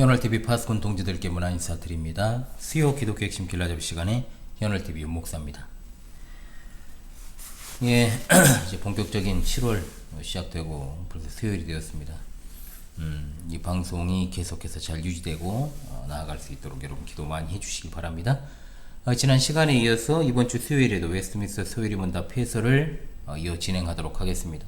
현월TV 파스콘 동지들께 문화 인사드립니다. 수요 기독교 핵심 길라잡이 시간에 현월TV 윤목사입니다. 예, 이제 본격적인 7월 시작되고 벌써 수요일이 되었습니다. 이 방송이 계속해서 잘 유지되고 나아갈 수 있도록 여러분 기도 많이 해주시기 바랍니다. 지난 시간에 이어서 이번 주 수요일에도 웨스트민스터 수요일 문답 해설을 이어 진행하도록 하겠습니다.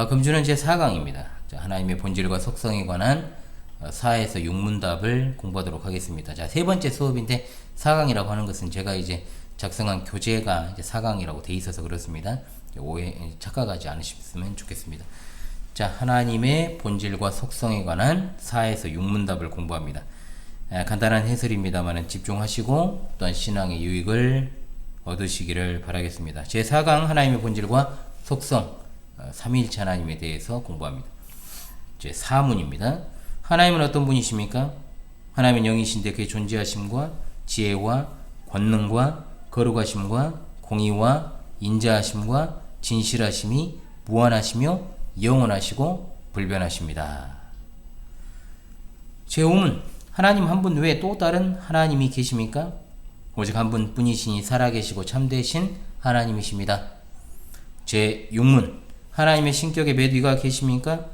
금주는 제 4강입니다. 하나님의 본질과 속성에 관한 4에서 6문답을 공부하도록 하겠습니다. 자, 세 번째 수업인데 4강이라고 하는 것은 제가 이제 작성한 교재가 이제 4강이라고 돼 있어서 그렇습니다. 오해 착각하지 않으셨으면 좋겠습니다. 자, 하나님의 본질과 속성에 관한 4에서 6문답을 공부합니다. 간단한 해설입니다만 집중하시고 또한 신앙의 유익을 얻으시기를 바라겠습니다. 제 4강 하나님의 본질과 속성, 삼위일체 하나님에 대해서 공부합니다. 제 4문입니다. 하나님은 어떤 분이십니까? 하나님은 영이신데 그의 존재하심과 지혜와 권능과 거룩하심과 공의와 인자하심과 진실하심이 무한하시며 영원하시고 불변하십니다. 제 5문, 하나님 한 분 외에 또 다른 하나님이 계십니까? 오직 한 분 뿐이시니 살아계시고 참되신 하나님이십니다. 제 6문, 하나님의 신격에 몇 위가 계십니까?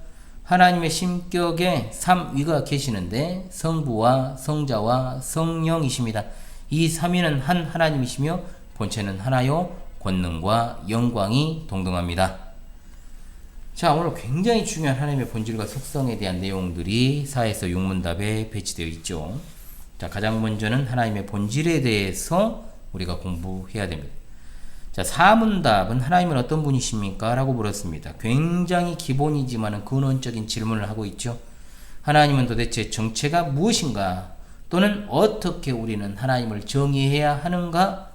하나님의 신격에 3위가 계시는데 성부와 성자와 성령이십니다. 이 3위는 한 하나님이시며 본체는 하나요 권능과 영광이 동등합니다. 자, 오늘 굉장히 중요한 하나님의 본질과 속성에 대한 내용들이 4에서 6문답에 배치되어 있죠. 자, 가장 먼저는 하나님의 본질에 대해서 우리가 공부해야 됩니다. 자, 4문답은 하나님은 어떤 분이십니까? 라고 물었습니다. 굉장히 기본이지만 근원적인 질문을 하고 있죠. 하나님은 도대체 정체가 무엇인가? 또는 어떻게 우리는 하나님을 정의해야 하는가?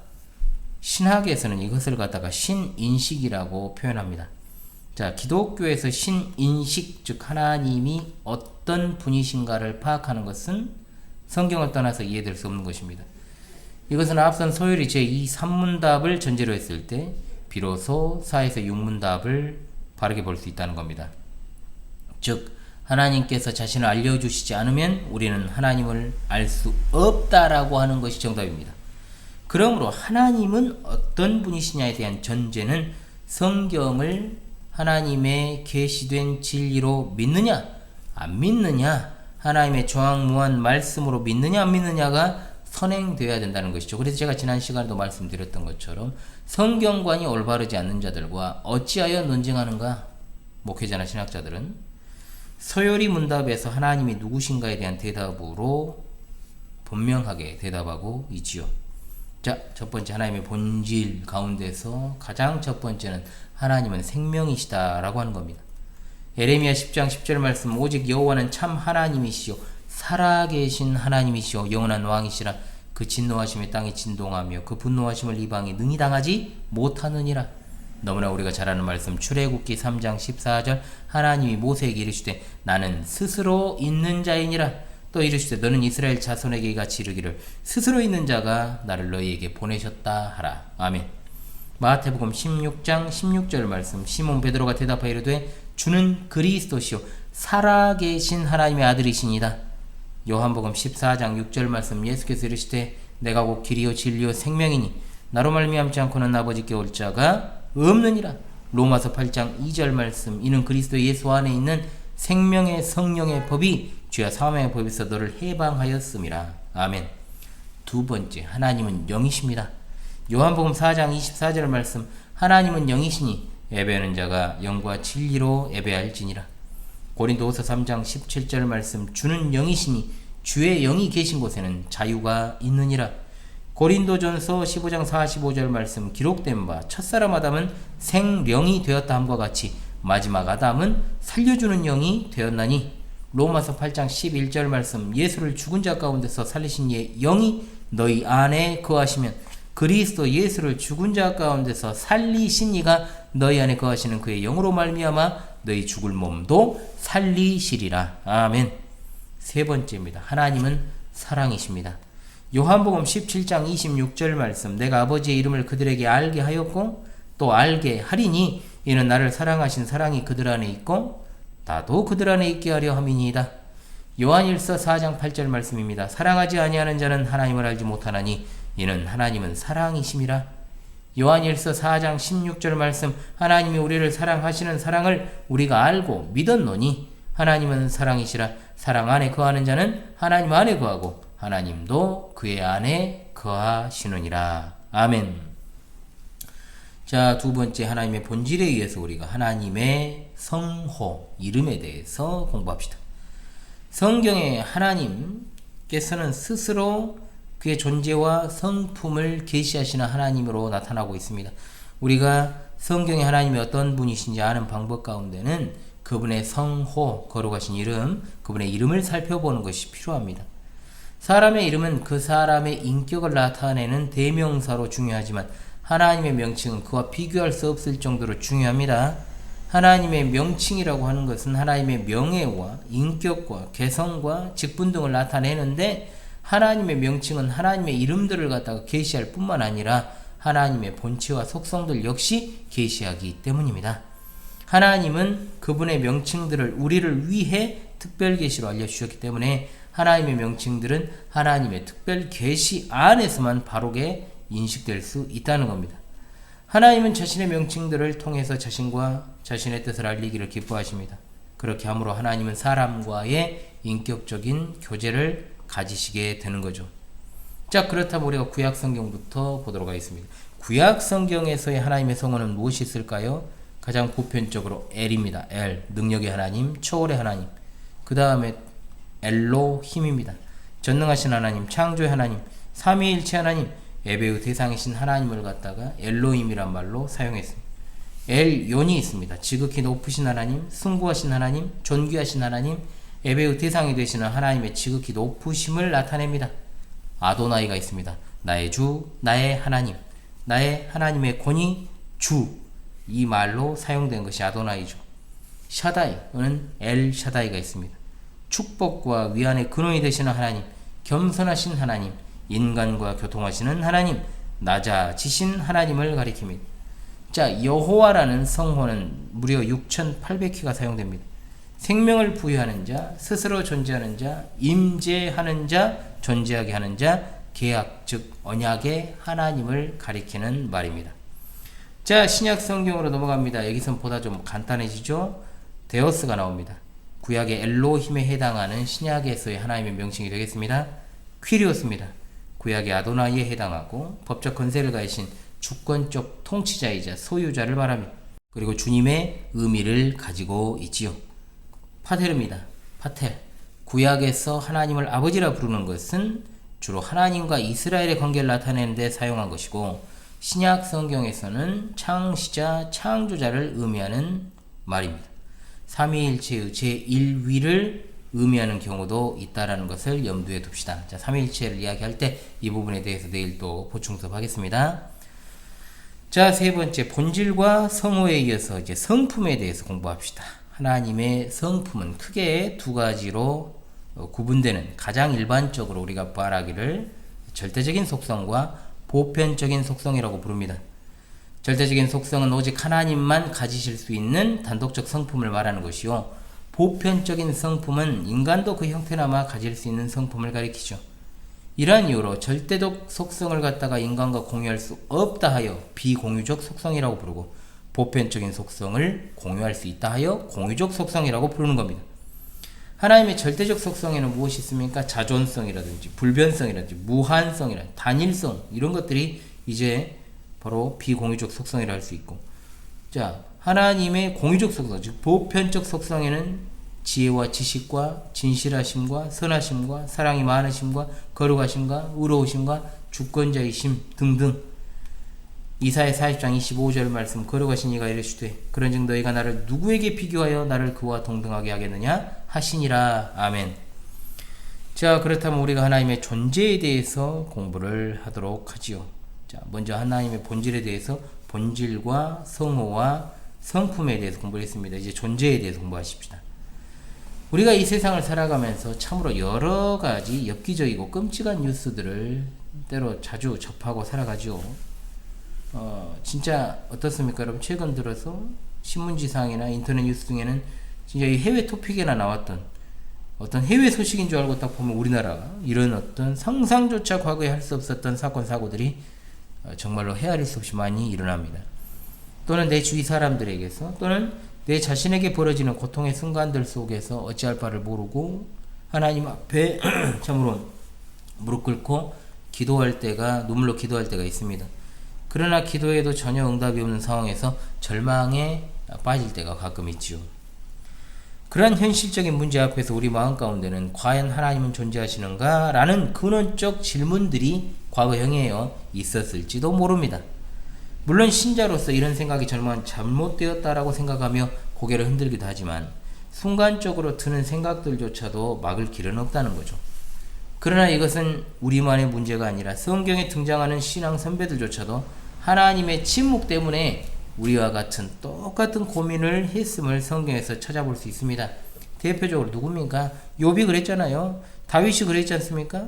신학에서는 이것을 갖다가 신인식이라고 표현합니다. 자, 기독교에서 신인식, 즉 하나님이 어떤 분이신가를 파악하는 것은 성경을 떠나서 이해될 수 없는 것입니다. 이것은 앞선 소요리 제2 3문답을 전제로 했을 때 비로소 4에서 6문답을 바르게 볼 수 있다는 겁니다. 즉 하나님께서 자신을 알려주시지 않으면 우리는 하나님을 알 수 없다라고 하는 것이 정답입니다. 그러므로 하나님은 어떤 분이시냐에 대한 전제는 성경을 하나님의 계시된 진리로 믿느냐 안 믿느냐, 하나님의 조항무한 말씀으로 믿느냐 안 믿느냐가 선행되어야 된다는 것이죠. 그래서 제가 지난 시간에도 말씀드렸던 것처럼 성경관이 올바르지 않는 자들과 어찌하여 논쟁하는가? 목회자나 신학자들은 서요리 문답에서 하나님이 누구신가에 대한 대답으로 분명하게 대답하고 있지요. 자, 첫 번째 하나님의 본질 가운데서 가장 첫 번째는 하나님은 생명이시다라고 하는 겁니다. 에레미야 10장 10절 말씀, 오직 여호와는 참 하나님이시요 살아계신 하나님이시오 영원한 왕이시라. 그 진노하심에 땅이 진동하며 그 분노하심을 이방이 능히 당하지 못하느니라. 너무나 우리가 잘 아는 말씀, 출애굽기 3장 14절, 하나님이 모세에게 이르시되 나는 스스로 있는 자이니라. 또 이르시되 너는 이스라엘 자손에게 이같이 이르기를 스스로 있는 자가 나를 너희에게 보내셨다 하라. 아멘. 마태복음 16장 16절 말씀, 시몬 베드로가 대답하여 이르되 주는 그리스도시요 살아계신 하나님의 아들이시니이다. 요한복음 14장 6절 말씀, 예수께서 이르시되 내가 곧 길이요 진리요 생명이니 나로 말미암지 않고는 아버지께 올 자가 없느니라. 로마서 8장 2절 말씀, 이는 그리스도 예수 안에 있는 생명의 성령의 법이 죄와 사망의 법에서 너를 해방하였음이라. 아멘. 두 번째, 하나님은 영이십니다. 요한복음 4장 24절 말씀, 하나님은 영이시니 예배하는 자가 영과 진리로 예배할지니라. 고린도후서 3장 17절 말씀, 주는 영이시니 주의 영이 계신 곳에는 자유가 있느니라. 고린도전서 15장 45절 말씀, 기록된 바 첫사람 아담은 생령이 되었다 함과 같이 마지막 아담은 살려주는 영이 되었나니. 로마서 8장 11절 말씀, 예수를 죽은 자 가운데서 살리신 이의 영이 너희 안에 거하시면 그리스도 예수를 죽은 자 가운데서 살리신 이가 너희 안에 거하시는 그의 영으로 말미암아 너희 죽을 몸도 살리시리라. 아멘. 세 번째입니다. 하나님은 사랑이십니다. 요한복음 17장 26절 말씀, 내가 아버지의 이름을 그들에게 알게 하였고 또 알게 하리니 이는 나를 사랑하신 사랑이 그들 안에 있고 나도 그들 안에 있게 하려 함이니이다. 요한일서 4장 8절 말씀입니다. 사랑하지 아니하는 자는 하나님을 알지 못하나니 이는 하나님은 사랑이심이라. 요한일서 4장 16절 말씀, 하나님이 우리를 사랑하시는 사랑을 우리가 알고 믿었노니 하나님은 사랑이시라. 사랑 안에 거하는 자는 하나님 안에 거하고 하나님도 그의 안에 거하시느니라. 아멘. 자, 두 번째, 하나님의 본질에 의해서 우리가 하나님의 성호, 이름에 대해서 공부합시다. 성경에 하나님께서는 스스로 그의 존재와 성품을 계시하시는 하나님으로 나타나고 있습니다. 우리가 성경에 하나님이 어떤 분이신지 아는 방법 가운데는 그분의 성호, 거룩하신 이름, 그분의 이름을 살펴보는 것이 필요합니다. 사람의 이름은 그 사람의 인격을 나타내는 대명사로 중요하지만 하나님의 명칭은 그와 비교할 수 없을 정도로 중요합니다. 하나님의 명칭이라고 하는 것은 하나님의 명예와 인격과 개성과 직분 등을 나타내는데, 하나님의 명칭은 하나님의 이름들을 갖다가 계시할 뿐만 아니라 하나님의 본체와 속성들 역시 계시하기 때문입니다. 하나님은 그분의 명칭들을 우리를 위해 특별 계시로 알려주셨기 때문에 하나님의 명칭들은 하나님의 특별 계시 안에서만 바르게 인식될 수 있다는 겁니다. 하나님은 자신의 명칭들을 통해서 자신과 자신의 뜻을 알리기를 기뻐하십니다. 그렇게 함으로 하나님은 사람과의 인격적인 교제를 가지시게 되는 거죠. 자, 그렇다면 우리가 구약 성경부터 보도록 하겠습니다. 구약 성경에서의 하나님의 성호는 무엇이 있을까요? 가장 보편적으로 엘입니다. 엘, 능력의 하나님, 초월의 하나님. 그 다음에 엘로힘입니다. 전능하신 하나님, 창조의 하나님, 삼위일체 하나님, 예배의 대상이신 하나님을 갖다가 엘로힘이란 말로 사용했습니다. 엘욘이 있습니다. 지극히 높으신 하나님, 숭고하신 하나님, 존귀하신 하나님, 예배의 대상이 되시는 하나님의 지극히 높으심을 나타냅니다. 아도나이가 있습니다. 나의 주, 나의 하나님, 나의 하나님의 권위, 주, 이 말로 사용된 것이 아도나이죠. 샤다이는 엘 샤다이가 있습니다. 축복과 위안의 근원이 되시는 하나님, 겸손하신 하나님, 인간과 교통하시는 하나님, 낮아지신 하나님을 가리킵니다. 자, 여호와라는 성호는 무려 6,800회가 사용됩니다. 생명을 부여하는 자, 스스로 존재하는 자, 임재하는 자, 존재하게 하는 자, 계약 즉 언약의 하나님을 가리키는 말입니다. 자, 신약 성경으로 넘어갑니다. 여기선 보다 좀 간단해지죠. 데오스가 나옵니다. 구약의 엘로힘에 해당하는 신약에서의 하나님의 명칭이 되겠습니다. 퀴리오스입니다. 구약의 아도나이에 해당하고 법적 권세를 가지신 주권적 통치자이자 소유자를 말합니다. 그리고 주님의 의미를 가지고 있지요. 파텔입니다. 파텔. 구약에서 하나님을 아버지라 부르는 것은 주로 하나님과 이스라엘의 관계를 나타내는 데 사용한 것이고, 신약 성경에서는 창시자, 창조자를 의미하는 말입니다. 삼위일체의 제1위를 의미하는 경우도 있다라는 것을 염두에 둡시다. 자, 삼위일체를 이야기할 때 이 부분에 대해서 내일 또 보충 수업하겠습니다. 자, 세 번째, 본질과 성호에 이어서 이제 성품에 대해서 공부합시다. 하나님의 성품은 크게 두 가지로 구분되는, 가장 일반적으로 우리가 말하기를 절대적인 속성과 보편적인 속성이라고 부릅니다. 절대적인 속성은 오직 하나님만 가지실 수 있는 단독적 성품을 말하는 것이요, 보편적인 성품은 인간도 그 형태나마 가질 수 있는 성품을 가리키죠. 이러한 이유로 절대적 속성을 갖다가 인간과 공유할 수 없다 하여 비공유적 속성이라고 부르고, 보편적인 속성을 공유할 수 있다 하여 공유적 속성이라고 부르는 겁니다. 하나님의 절대적 속성에는 무엇이 있습니까? 자존성이라든지 불변성이라든지 무한성이라든지 단일성, 이런 것들이 이제 바로 비공유적 속성이라 할 수 있고, 자, 하나님의 공유적 속성, 즉 보편적 속성에는 지혜와 지식과 진실하심과 선하심과 사랑이 많으심과 거룩하심과 의로우심과 주권자이심 등등. 이사야 40장 25절 말씀, 거룩하신 이가 이르시되 그런즉 너희가 나를 누구에게 비교하여 나를 그와 동등하게 하겠느냐 하시니라. 아멘. 자, 그렇다면 우리가 하나님의 존재에 대해서 공부를 하도록 하지요. 자, 먼저 하나님의 본질에 대해서, 본질과 성호와 성품에 대해서 공부를 했습니다. 이제 존재에 대해서 공부하십시다. 우리가 이 세상을 살아가면서 참으로 여러 가지 엽기적이고 끔찍한 뉴스들을 때로 자주 접하고 살아가죠. 진짜 어떻습니까? 여러분, 최근 들어서 신문지상이나 인터넷 뉴스 중에는 진짜 이 해외 토픽에나 나왔던 어떤 해외 소식인 줄 알고 딱 보면 우리나라 이런 어떤 상상조차 과거에 할 수 없었던 사건 사고들이 정말로 헤아릴 수 없이 많이 일어납니다. 또는 내 주위 사람들에게서 또는 내 자신에게 벌어지는 고통의 순간들 속에서 어찌할 바를 모르고 하나님 앞에 참으로 무릎 꿇고 기도할 때가 눈물로 기도할 때가 있습니다. 그러나 기도해도 전혀 응답이 없는 상황에서 절망에 빠질 때가 가끔 있지요. 그러한 현실적인 문제 앞에서 우리 마음 가운데는 과연 하나님은 존재하시는가? 라는 근원적 질문들이 과거형에 있었을지도 모릅니다. 물론 신자로서 이런 생각이 절망은 잘못되었다라고 생각하며 고개를 흔들기도 하지만 순간적으로 드는 생각들조차도 막을 길은 없다는 거죠. 그러나 이것은 우리만의 문제가 아니라 성경에 등장하는 신앙 선배들조차도 하나님의 침묵 때문에 우리와 같은 똑같은 고민을 했음을 성경에서 찾아볼 수 있습니다. 대표적으로 누굽니까? 욥이 그랬잖아요. 다윗이 그랬지 않습니까?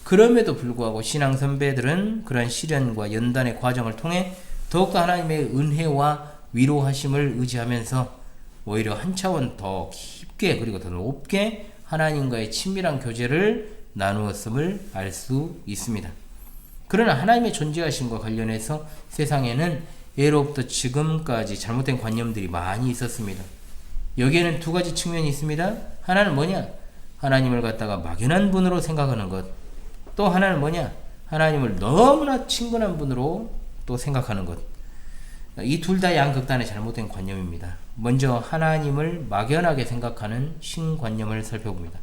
그럼에도 불구하고 신앙 선배들은 그러한 시련과 연단의 과정을 통해 더욱더 하나님의 은혜와 위로하심을 의지하면서 오히려 한 차원 더 깊게 그리고 더 높게 하나님과의 친밀한 교제를 나누었음을 알 수 있습니다. 그러나 하나님의 존재하심과 관련해서 세상에는 예로부터 지금까지 잘못된 관념들이 많이 있었습니다. 여기에는 두 가지 측면이 있습니다. 하나는 뭐냐? 하나님을 갖다가 막연한 분으로 생각하는 것. 또 하나는 뭐냐? 하나님을 너무나 친근한 분으로 또 생각하는 것. 이 둘 다 양극단의 잘못된 관념입니다. 먼저 하나님을 막연하게 생각하는 신관념을 살펴봅니다.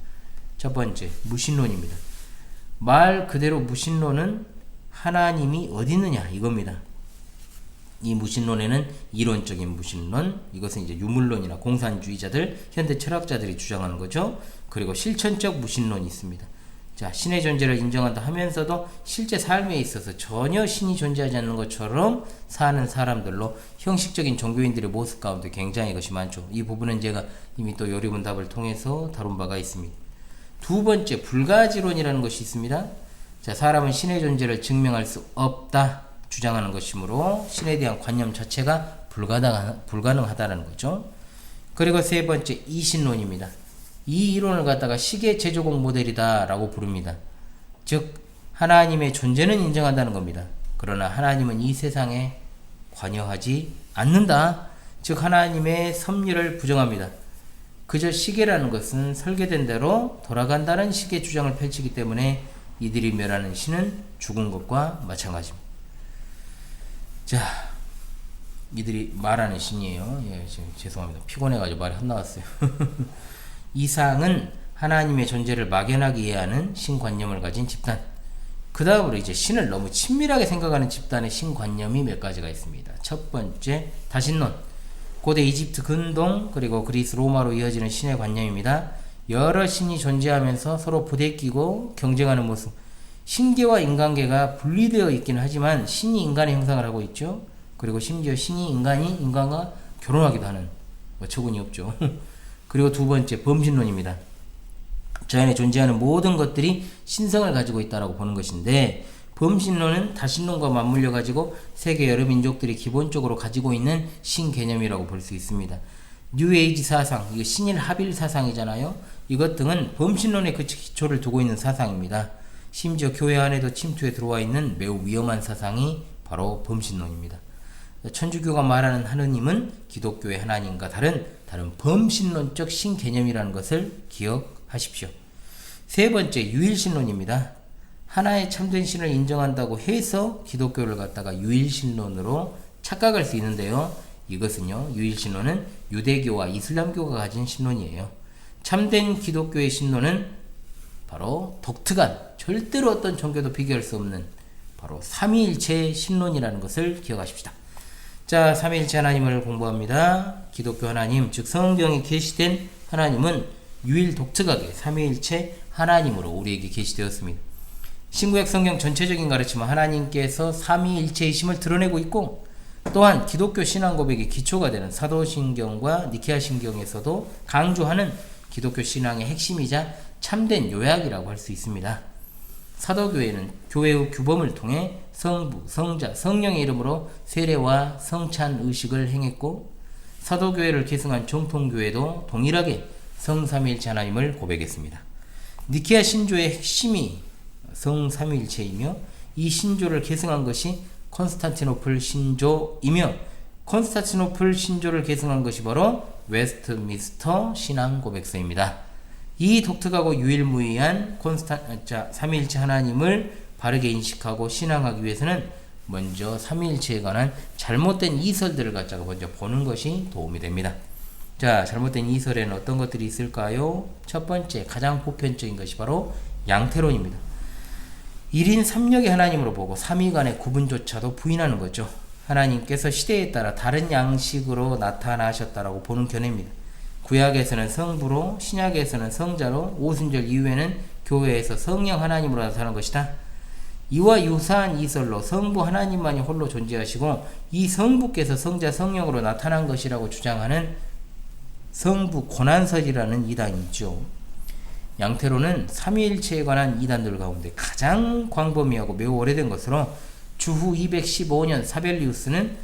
첫 번째, 무신론입니다. 말 그대로 무신론은 하나님이 어디 있느냐 이겁니다. 이 무신론에는 이론적인 무신론, 이것은 이제 유물론이나 공산주의자들, 현대 철학자들이 주장하는 거죠. 그리고 실천적 무신론이 있습니다. 자, 신의 존재를 인정한다 하면서도 실제 삶에 있어서 전혀 신이 존재하지 않는 것처럼 사는 사람들로 형식적인 종교인들의 모습 가운데 굉장히 이것이 많죠. 이 부분은 제가 이미 또 요리문답을 통해서 다룬 바가 있습니다. 두 번째, 불가지론이라는 것이 있습니다. 자, 사람은 신의 존재를 증명할 수 없다 주장하는 것이므로 신에 대한 관념 자체가 불가능하다는 거죠. 그리고 세 번째, 이신론입니다. 이 이론을 갖다가 시계 제조공 모델이다 라고 부릅니다. 즉 하나님의 존재는 인정한다는 겁니다. 그러나 하나님은 이 세상에 관여하지 않는다. 즉 하나님의 섭리를 부정합니다. 그저 시계라는 것은 설계된 대로 돌아간다는 식의 주장을 펼치기 때문에 이들이 멸하는 신은 죽은 것과 마찬가지입니다. 자, 이들이 말하는 신이에요. 예, 지금 죄송합니다. 피곤해가지고 말이 안 나왔어요. 이상은 하나님의 존재를 막연하게 이해하는 신관념을 가진 집단. 그 다음으로 이제 신을 너무 친밀하게 생각하는 집단의 신관념이 몇 가지가 있습니다. 첫 번째, 다신론. 고대 이집트 근동 그리고 그리스 로마로 이어지는 신의 관념입니다. 여러 신이 존재하면서 서로 부대끼고 경쟁하는 모습. 신계와 인간계가 분리되어 있기는 하지만 신이 인간의 형상을 하고 있죠. 그리고 심지어 신이 인간과 결혼하기도 하는 어처구니 없죠. 그리고 두 번째, 범신론입니다. 자연에 존재하는 모든 것들이 신성을 가지고 있다고 보는 것인데 범신론은 다신론과 맞물려 가지고 세계 여러 민족들이 기본적으로 가지고 있는 신 개념이라고 볼 수 있습니다. 뉴에이지 사상, 이거 신일 합일 사상이잖아요. 이것 등은 범신론의 기초를 두고 있는 사상입니다. 심지어 교회 안에도 침투해 들어와 있는 매우 위험한 사상이 바로 범신론입니다. 천주교가 말하는 하느님은 기독교의 하나님과 다른 범신론적 신개념이라는 것을 기억하십시오. 세 번째, 유일신론입니다. 하나의 참된 신을 인정한다고 해서 기독교를 갖다가 유일신론으로 착각할 수 있는데요. 이것은요, 유일신론은 유대교와 이슬람교가 가진 신론이에요. 참된 기독교의 신론은 바로 독특한, 절대로 어떤 종교도 비교할 수 없는 바로 삼위일체 신론이라는 것을 기억하십시다. 자, 삼위일체 하나님을 공부합니다. 기독교 하나님, 즉 성경에 계시된 하나님은 유일 독특하게 삼위일체 하나님으로 우리에게 계시되었습니다. 신구약 성경 전체적인 가르침은 하나님께서 삼위일체이심을 드러내고 있고 또한 기독교 신앙 고백의 기초가 되는 사도신경과 니케아신경에서도 강조하는 기독교 신앙의 핵심이자 참된 요약이라고 할 수 있습니다. 사도교회는 교회의 규범을 통해 성부, 성자, 성령의 이름으로 세례와 성찬 의식을 행했고 사도교회를 계승한 정통교회도 동일하게 성삼위일체 하나님을 고백했습니다. 니케아 신조의 핵심이 성삼위일체이며 이 신조를 계승한 것이 콘스탄티노플 신조이며 콘스탄티노플 신조를 계승한 것이 바로 웨스트민스터 신앙 고백서입니다. 이 독특하고 유일무이한 삼위일체 하나님을 바르게 인식하고 신앙하기 위해서는 먼저 삼위일체에 관한 잘못된 이설들을 갖다가 먼저 보는 것이 도움이 됩니다. 자, 잘못된 이설에는 어떤 것들이 있을까요? 첫 번째, 가장 보편적인 것이 바로 양태론입니다. 1인 3역의 하나님으로 보고 삼위 간의 구분조차도 부인하는 거죠. 하나님께서 시대에 따라 다른 양식으로 나타나셨다라고 보는 견해입니다. 구약에서는 성부로, 신약에서는 성자로, 오순절 이후에는 교회에서 성령 하나님으로 나타나는 것이다. 이와 유사한 이설로 성부 하나님만이 홀로 존재하시고 이 성부께서 성자 성령으로 나타난 것이라고 주장하는 성부 고난설이라는 이단이죠. 양태로는 삼위일체에 관한 이단들 가운데 가장 광범위하고 매우 오래된 것으로 주후 215년 사벨리우스는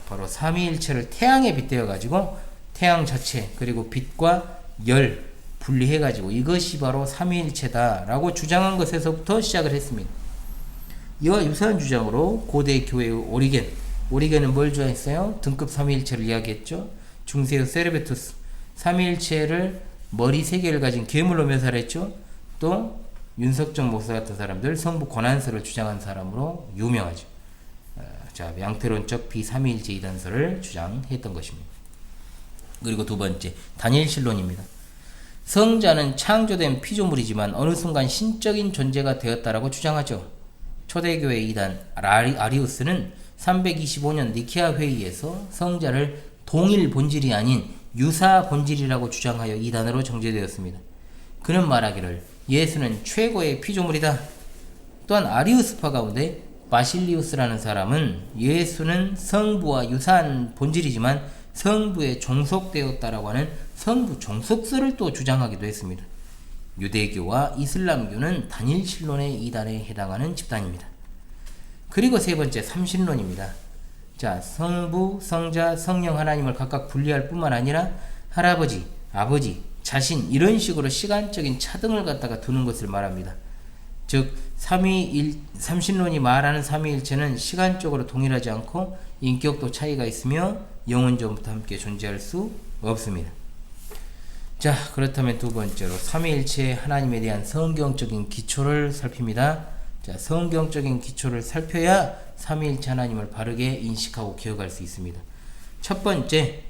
바로 삼위일체를 태양에 빗대어 가지고 태양 자체 그리고 빛과 열 분리해 가지고 이것이 바로 삼위일체다라고 주장한 것에서부터 시작을 했습니다. 이와 유사한 주장으로 고대 교회의 오리겐은 뭘 주장했어요? 등급 삼위일체를 이야기했죠. 중세의 세르베투스 삼위일체를 머리 3개를 가진 괴물로 묘사를 했죠. 또 윤석정 목사 같은 사람들 성부 권한설을 주장한 사람으로 유명하죠. 자, 양태론적 비삼위일체 이단설을 주장했던 것입니다. 그리고 두 번째, 다니엘신론입니다. 성자는 창조된 피조물이지만 어느 순간 신적인 존재가 되었다라고 주장하죠. 초대교회 이단 아리우스는 325년 니케아 회의에서 성자를 동일 본질이 아닌 유사 본질이라고 주장하여 이단으로 정죄되었습니다. 그는 말하기를 예수는 최고의 피조물이다. 또한 아리우스파 가운데 바실리우스라는 사람은 예수는 성부와 유사한 본질이지만 성부에 종속되었다라고 하는 성부 종속설을 또 주장하기도 했습니다. 유대교와 이슬람교는 단일신론의 이단에 해당하는 집단입니다. 그리고 세 번째, 삼신론입니다. 자, 성부, 성자, 성령 하나님을 각각 분리할 뿐만 아니라 할아버지, 아버지, 자신 이런 식으로 시간적인 차등을 갖다가 두는 것을 말합니다. 즉 삼신론이 말하는 삼위일체는 시간적으로 동일하지 않고 인격도 차이가 있으며 영원전부터 함께 존재할 수 없습니다. 자, 그렇다면 두 번째로 삼위일체 하나님에 대한 성경적인 기초를 살핍니다. 자, 성경적인 기초를 살펴야 삼위일체 하나님을 바르게 인식하고 기억할 수 있습니다. 첫 번째,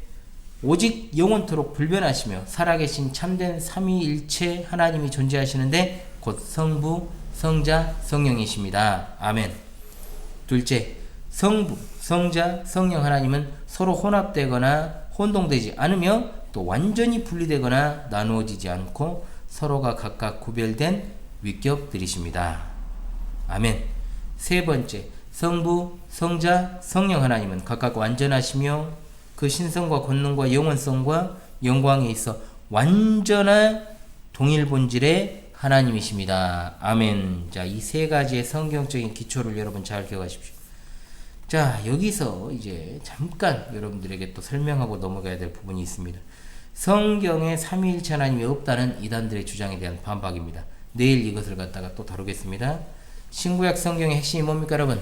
오직 영원토록 불변하시며 살아계신 참된 삼위일체 하나님이 존재하시는데 곧 성부, 성자, 성령이십니다. 아멘. 둘째, 성부, 성자, 성령 하나님은 서로 혼합되거나 혼동되지 않으며 또 완전히 분리되거나 나누어지지 않고 서로가 각각 구별된 위격들이십니다. 아멘. 세 번째, 성부, 성자, 성령 하나님은 각각 완전하시며 그 신성과 권능과 영원성과 영광에 있어 완전한 동일 본질의 하나님이십니다. 아멘. 자, 이 세 가지의 성경적인 기초를 여러분 잘 기억하십시오. 자, 여기서 이제 잠깐 여러분들에게 또 설명하고 넘어가야 될 부분이 있습니다. 성경에 삼위일체 하나님이 없다는 이단들의 주장에 대한 반박입니다. 내일 이것을 갖다가 또 다루겠습니다. 신구약 성경의 핵심이 뭡니까 여러분?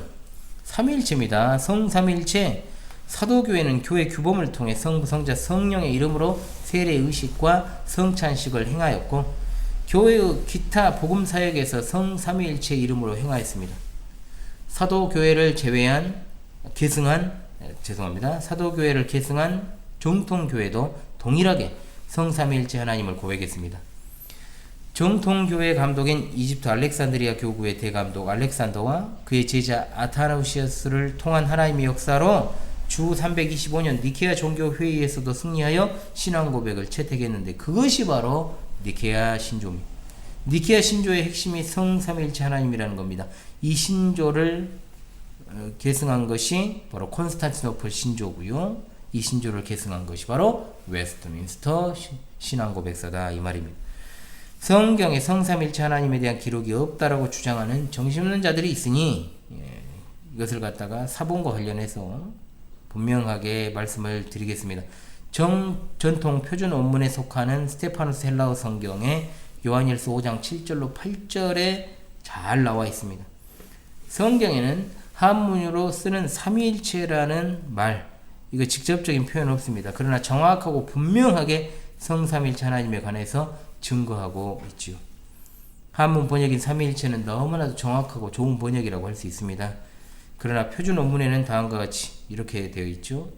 삼위일체입니다. 성삼위일체. 사도교회는 교회 규범을 통해 성부, 성자, 성령의 이름으로 세례의식과 성찬식을 행하였고 교회의 기타 복음사역에서 성삼위일체의 이름으로 행하였습니다. 사도교회를 계승한 정통교회도 동일하게 성삼위일체 하나님을 고백했습니다. 정통교회 감독인 이집트 알렉산드리아 교구의 대감독 알렉산더와 그의 제자 아타나우시아스를 통한 하나님의 역사로 주 325년 니케아 종교회의에서도 승리하여 신앙 고백을 채택했는데 그것이 바로 니케아 신조입니다. 니케아 신조의 핵심이 성삼위일체 하나님이라는 겁니다. 이 신조를 계승한 것이 바로 콘스탄티노플 신조고요. 이 신조를 계승한 것이 바로 웨스트민스터 신앙 고백서다 이 말입니다. 성경에 성삼일체 하나님에 대한 기록이 없다라고 주장하는 정신없는 자들이 있으니 이것을 갖다가 사본과 관련해서 분명하게 말씀을 드리겠습니다. 전통 표준 원문에 속하는 스테파노스 헬라어 성경에 요한일서 5장 7절로 8절에 잘 나와 있습니다. 성경에는 한문으로 쓰는 삼위일체라는 말, 이거 직접적인 표현 없습니다. 그러나 정확하고 분명하게 성삼일체 하나님에 관해서 증거하고 있지요. 한문 번역인 삼위일체는 너무나도 정확하고 좋은 번역이라고 할 수 있습니다. 그러나 표준 원문에는 다음과 같이 이렇게 되어 있죠.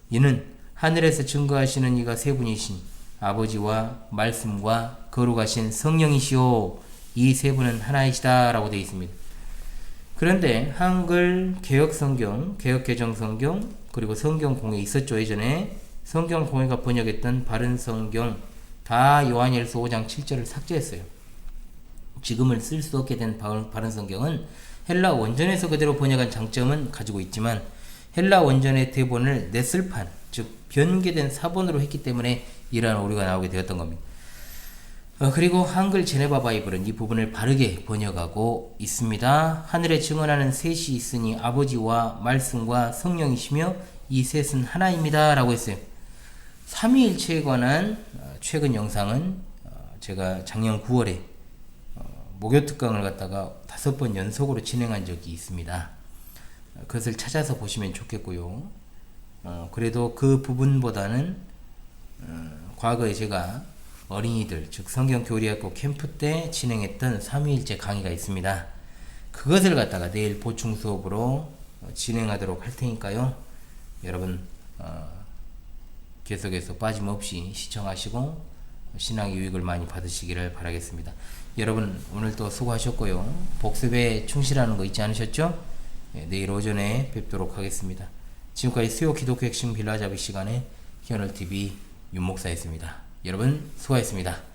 이는 하늘에서 증거하시는 이가 세 분이신 아버지와 말씀과 거룩하신 성령이시오. 이 세 분은 하나이시다 라고 되어 있습니다. 그런데 한글 개혁성경, 개혁개정성경, 그리고 성경공회 있었죠. 예전에 성경공회가 번역했던 바른성경 다 요한일서 5장 7절을 삭제했어요. 지금은 쓸 수 없게 된 바른성경은 헬라 원전에서 그대로 번역한 장점은 가지고 있지만 헬라 원전의 대본을 넷슬판, 즉 변개된 사본으로 했기 때문에 이러한 오류가 나오게 되었던 겁니다. 그리고 한글 제네바 바이블은 이 부분을 바르게 번역하고 있습니다. 하늘에 증언하는 셋이 있으니 아버지와 말씀과 성령이시며 이 셋은 하나입니다 라고 했어요. 삼위일체에 관한 최근 영상은 제가 작년 9월에 목요특강을 갖다가 5번 연속으로 진행한 적이 있습니다. 그것을 찾아서 보시면 좋겠고요. 그래도 그 부분보다는 과거에 제가 어린이들, 즉 성경교리학교 캠프 때 진행했던 삼위일체 강의가 있습니다. 그것을 갖다가 내일 보충 수업으로 진행하도록 할 테니까요. 여러분 계속해서 빠짐없이 시청하시고 신앙의 유익을 많이 받으시기를 바라겠습니다. 여러분 오늘도 수고하셨고요. 복습에 충실하는 거 잊지 않으셨죠? 내일 오전에 뵙도록 하겠습니다. 지금까지 수요 기독교 핵심 빌라잡이 시간에 히어널TV 윤목사였습니다. 여러분 수고하셨습니다.